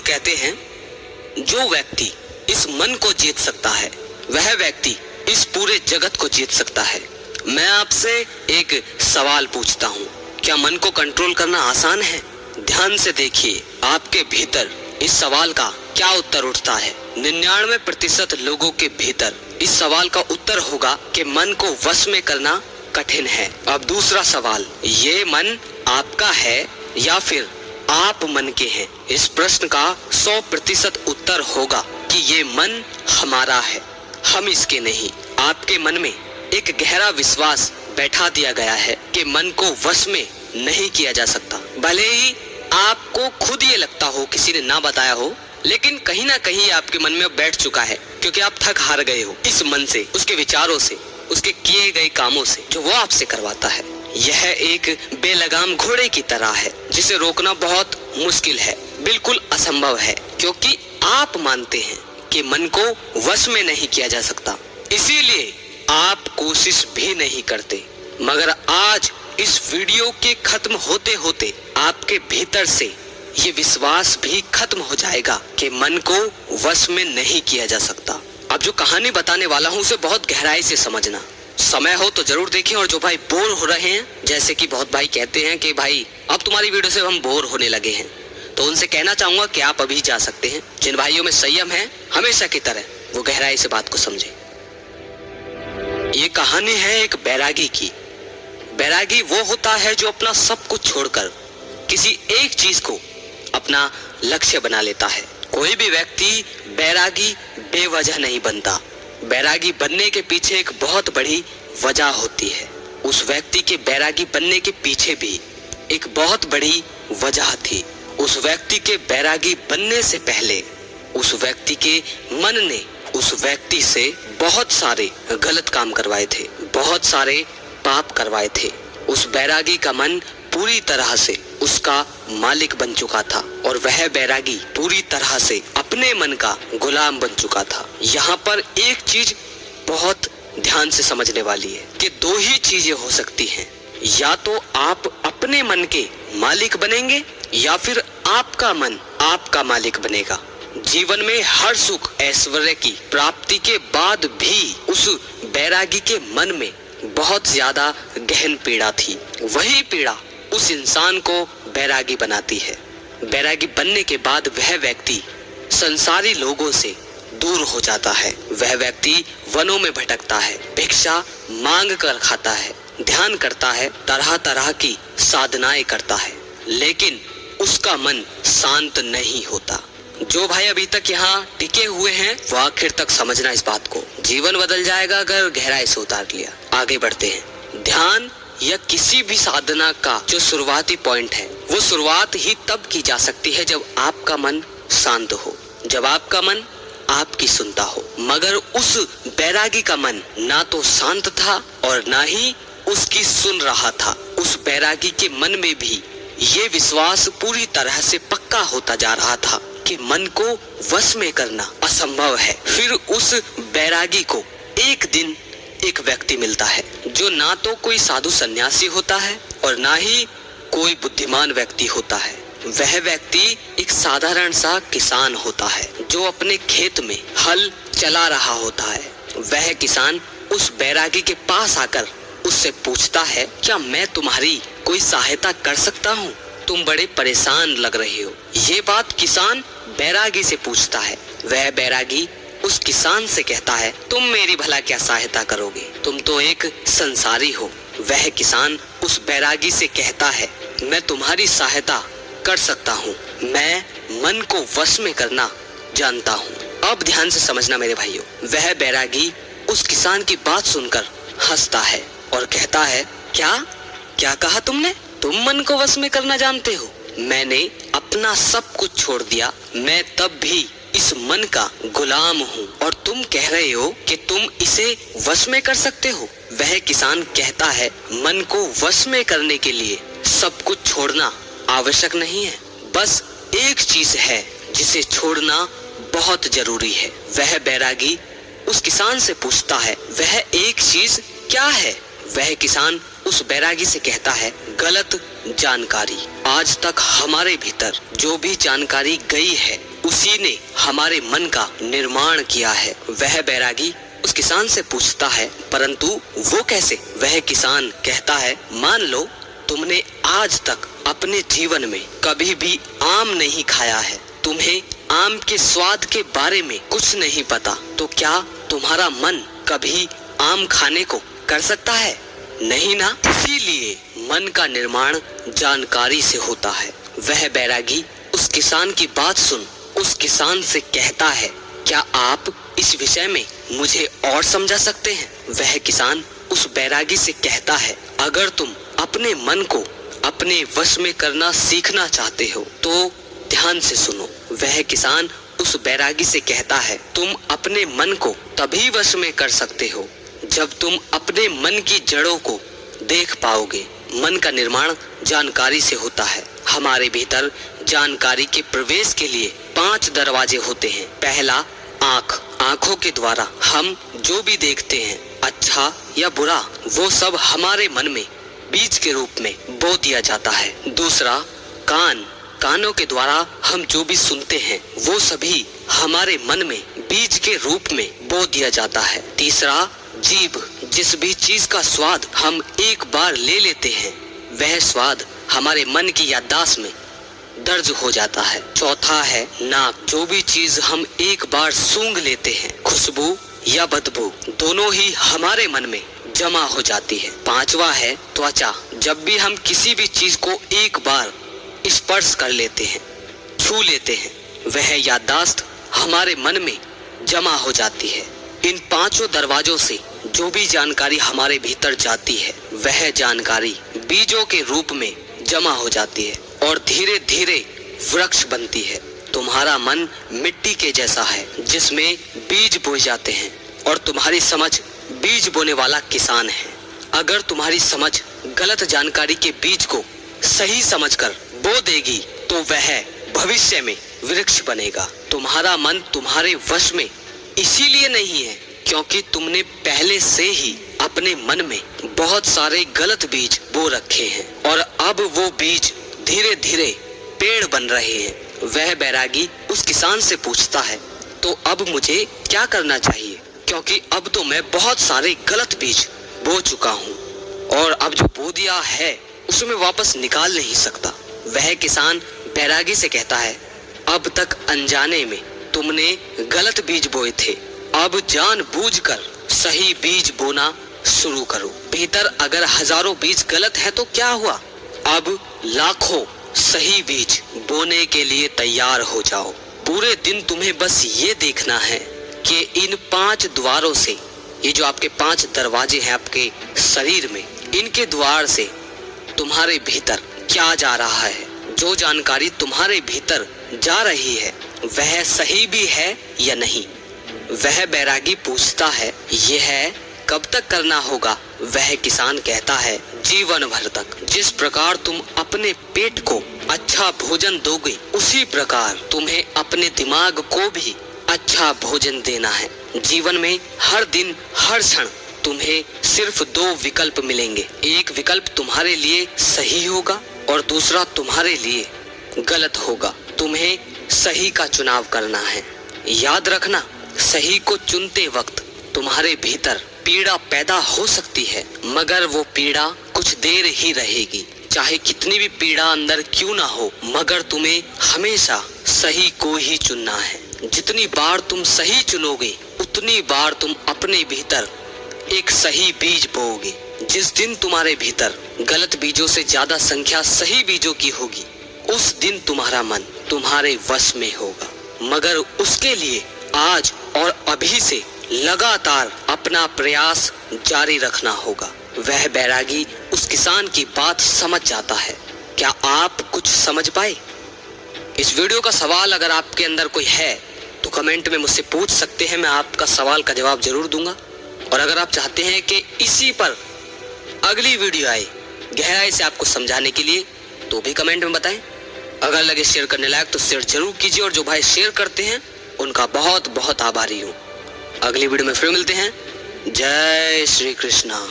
कहते हैं, जो व्यक्ति इस मन को जीत सकता है वह व्यक्ति इस पूरे जगत को जीत सकता है। मैं आपसे एक सवाल पूछता हूँ, क्या मन को कंट्रोल करना आसान है? ध्यान से देखिए आपके भीतर इस सवाल का क्या उत्तर उठता है। 99% लोगों के भीतर इस सवाल का उत्तर होगा कि मन को वश में करना कठिन है। अब दूसरा सवाल, ये मन आपका है या फिर आप मन के हैं? इस प्रश्न का 100% उत्तर होगा कि ये मन हमारा है, हम इसके नहीं। आपके मन में एक गहरा विश्वास बैठा दिया गया है कि मन को वश में नहीं किया जा सकता। भले ही आपको खुद ये लगता हो, किसी ने ना बताया हो, लेकिन कहीं ना कहीं आपके मन में बैठ चुका है, क्योंकि आप थक हार गए हो इस मन से, उसके विचारों से, उसके किए गए कामों से जो वो आपसे करवाता है। यह एक बेलगाम घोड़े की तरह है जिसे रोकना बहुत मुश्किल है, बिल्कुल असंभव है, क्योंकि आप मानते हैं कि मन को वश में नहीं किया जा सकता, इसीलिए आप कोशिश भी नहीं करते। मगर आज इस वीडियो के खत्म होते होते आपके भीतर से ये विश्वास भी खत्म हो जाएगा कि मन को वश में नहीं किया जा सकता। अब जो कहानी बताने वाला हूँ उसे बहुत गहराई से समझना। समय हो तो जरूर देखें, और जो भाई बोर हो रहे हैं, जैसे कि बहुत भाई कहते हैं कि भाई अब तुम्हारी वीडियो से हम बोर होने लगे हैं, तो उनसे कहना चाहूंगा कि आप अभी जा सकते हैं। जिन भाइयों में संयम है हमेशा की तरह, वो गहराई से बात को समझे। ये कहानी है एक बैरागी की। बैरागी वो होता है जो अपना सब कुछ छोड़कर किसी एक चीज को अपना लक्ष्य बना लेता है। कोई भी व्यक्ति बैरागी बेवजह नहीं बनता। बैरागी बनने के पीछे एक बहुत बड़ी वजह होती है। उस व्यक्ति के बैरागी बनने के पीछे भी एक बहुत बड़ी वजह थी। उस व्यक्ति के बैरागी बनने से पहले उस व्यक्ति के मन ने उस व्यक्ति से बहुत सारे गलत काम करवाए थे, बहुत सारे पाप करवाए थे। उस बैरागी का मन पूरी तरह से उसका मालिक बन चुका था, और वह बैरागी पूरी तरह से अपने मन का गुलाम बन चुका था। यहाँ पर एक चीज बहुत ध्यान से समझने वाली है कि दो ही चीजें हो सकती हैं, या तो आप अपने मन के मालिक बनेंगे या फिर आपका मन आपका मालिक बनेगा। जीवन में हर सुख ऐश्वर्य की प्राप्ति के बाद भी उस बैरागी के मन में बहुत ज्यादा गहन पीड़ा थी। वही पीड़ा उस इंसान को बैरागी बनाती है। बैरागी बनने के बाद वह व्यक्ति संसारी लोगों से दूर हो जाता है। वह व्यक्ति वनों में भटकता है, भिक्षा मांग कर खाता है, ध्यान करता है, तरह तरह की साधनाएं करता है, लेकिन उसका मन शांत नहीं होता। जो भाई अभी तक यहाँ टिके हुए हैं वो आखिर तक समझना इस बात को। जीवन बदल जाएगा अगर गहराई से उतार लिया। आगे बढ़ते हैं। ध्यान या किसी भी साधना का जो शुरुआती पॉइंट है, वो शुरुआत ही तब की जा सकती है जब आपका मन शांत हो, जब आपका मन आपकी सुनता हो। मगर उस बैरागी का मन ना तो शांत था और ना ही उसकी सुन रहा था। उस बैरागी के मन में भी ये विश्वास पूरी तरह से पक्का होता जा रहा था कि मन को वश में करना असंभव है। फिर उस बैरागी को एक दिन एक व्यक्ति मिलता है जो ना तो कोई साधु सन्यासी होता है और ना ही कोई बुद्धिमान व्यक्ति होता है। वह व्यक्ति एक साधारण सा किसान होता है जो अपने खेत में हल चला रहा होता है। वह किसान उस बैरागी के पास आकर उससे पूछता है, क्या मैं तुम्हारी कोई सहायता कर सकता हूँ? तुम बड़े परेशान लग रहे हो। ये बात किसान बैरागी से पूछता है। वह बैरागी उस किसान से कहता है, तुम मेरी भला क्या सहायता करोगे? तुम तो एक संसारी हो। वह किसान उस बैरागी से कहता है, मैं तुम्हारी सहायता कर सकता हूँ, मैं मन को वश में करना जानता हूँ। अब ध्यान से समझना मेरे भाइयों। वह बैरागी उस किसान की बात सुनकर हंसता है और कहता है, क्या कहा तुमने? तुम मन को वश में करना जानते हो? मैंने अपना सब कुछ छोड़ दिया, मैं तब भी इस मन का गुलाम हूँ, और तुम कह रहे हो कि तुम इसे वश में कर सकते हो। वह किसान कहता है, मन को वश में करने के लिए सब कुछ छोड़ना आवश्यक नहीं है, बस एक चीज है जिसे छोड़ना बहुत जरूरी है। वह बैरागी उस किसान से पूछता है, वह एक चीज क्या है? वह किसान उस बैरागी से कहता है, गलत जानकारी। आज तक हमारे भीतर जो भी जानकारी गई है उसी ने हमारे मन का निर्माण किया है। वह बैरागी उस किसान से पूछता है, परंतु वो कैसे? वह किसान कहता है, मान लो तुमने आज तक अपने जीवन में कभी भी आम नहीं खाया है, तुम्हें आम के स्वाद के बारे में कुछ नहीं पता, तो क्या तुम्हारा मन कभी आम खाने को कर सकता है? नहीं ना। इसीलिए मन का निर्माण जानकारी से होता है। वह बैरागी उस किसान की बात सुन उस किसान से कहता है, क्या आप इस विषय में मुझे और समझा सकते हैं? वह किसान उस बैरागी से कहता है, अगर तुम अपने मन को अपने वश में करना सीखना चाहते हो तो ध्यान से सुनो। वह किसान उस बैरागी से कहता है, तुम अपने मन को तभी वश में कर सकते हो जब तुम अपने मन की जड़ों को देख पाओगे। मन का निर्माण जानकारी से होता है। हमारे भीतर जानकारी के प्रवेश के लिए 5 दरवाजे होते हैं। पहला, आँख। आँखों के द्वारा हम जो भी देखते हैं, अच्छा या बुरा, वो सब हमारे मन में बीज के रूप में बो दिया जाता है। दूसरा, कान। कानों के द्वारा हम जो भी सुनते हैं वो सभी हमारे मन में बीज के रूप में बो दिया जाता है। तीसरा, जीभ। जिस भी चीज का स्वाद हम एक बार ले लेते हैं वह स्वाद हमारे मन की याददाश्त में दर्ज हो जाता है। चौथा है नाक। जो भी चीज हम एक बार सूंघ लेते हैं, खुशबू या बदबू, दोनों ही हमारे मन में जमा हो जाती है। पांचवा है त्वचा। जब भी हम किसी भी चीज को एक बार स्पर्श कर लेते हैं, छू लेते हैं, वह याददाश्त हमारे मन में जमा हो जाती है। इन 5 दरवाजों से जो भी जानकारी हमारे भीतर जाती है वह जानकारी बीजों के रूप में जमा हो जाती है और धीरे धीरे वृक्ष बनती है। तुम्हारा मन मिट्टी के जैसा है जिसमें बीज बोए जाते हैं और तुम्हारी समझ बीज बोने वाला किसान है। अगर तुम्हारी समझ गलत जानकारी के बीज को सही समझकर बो देगी तो वह भविष्य में वृक्ष बनेगा। तुम्हारा मन तुम्हारे वश में इसीलिए नहीं है क्योंकि तुमने पहले से ही अपने मन में बहुत सारे गलत बीज बो रखे हैं और अब वो बीज धीरे धीरे पेड़ बन रहे हैं। वह बैरागी उस किसान से पूछता है, तो अब मुझे क्या करना चाहिए? क्योंकि अब तो मैं बहुत सारे गलत बीज बो चुका हूँ और अब जो बो दिया है उसे मैं वापस निकाल नहीं सकता। वह किसान बैरागी से कहता है, अब तक अनजाने में तुमने गलत बीज बोए थे, अब जानबूझकर सही बीज बोना शुरू करो। भीतर अगर हजारों बीज गलत है तो क्या हुआ? अब लाखों सही बीज बोने के लिए तैयार हो जाओ। पूरे दिन तुम्हें बस ये देखना है कि इन 5 द्वारों से, ये जो आपके 5 दरवाजे हैं आपके शरीर में, इनके द्वार से तुम्हारे भीतर क्या जा रहा है। जो जानकारी तुम्हारे भीतर जा रही है वह सही भी है या नहीं। वह बैरागी पूछता है, यह कब तक करना होगा? वह किसान कहता है, जीवन भर तक। जिस प्रकार तुम अपने पेट को अच्छा भोजन दोगे उसी प्रकार तुम्हें अपने दिमाग को भी अच्छा भोजन देना है। जीवन में हर दिन हर क्षण तुम्हें सिर्फ 2 विकल्प मिलेंगे। एक विकल्प तुम्हारे लिए सही होगा और दूसरा तुम्हारे लिए गलत होगा। तुम्हें सही का चुनाव करना है। याद रखना, सही को चुनते वक्त तुम्हारे भीतर पीड़ा पैदा हो सकती है मगर वो पीड़ा कुछ देर ही रहेगी। चाहे कितनी भी पीड़ा अंदर क्यों ना हो, मगर तुम्हें हमेशा सही को ही चुनना है। जितनी बार तुम सही चुनोगे उतनी बार तुम अपने भीतर एक सही बीज बोओगे। जिस दिन तुम्हारे भीतर गलत बीजों से ज्यादा संख्या सही बीजों की होगी उस दिन तुम्हारा मन तुम्हारे वश में होगा। मगर उसके लिए आज और अभी से लगातार अपना प्रयास जारी रखना होगा। वह बैरागी उस किसान की बात समझ जाता है। क्या आप कुछ समझ पाए? इस वीडियो का सवाल अगर आपके अंदर कोई है तो कमेंट में मुझसे पूछ सकते हैं, मैं आपका सवाल का जवाब जरूर दूंगा। और अगर आप चाहते हैं कि इसी पर अगली वीडियो आए गहराई से आपको समझाने के लिए तो भी कमेंट में बताएं। अगर लगे शेयर करने लायक तो शेयर जरूर कीजिए और जो भाई शेयर करते हैं उनका बहुत बहुत आभारी हूँ। अगली वीडियो में फिर मिलते हैं। जय श्री कृष्णा।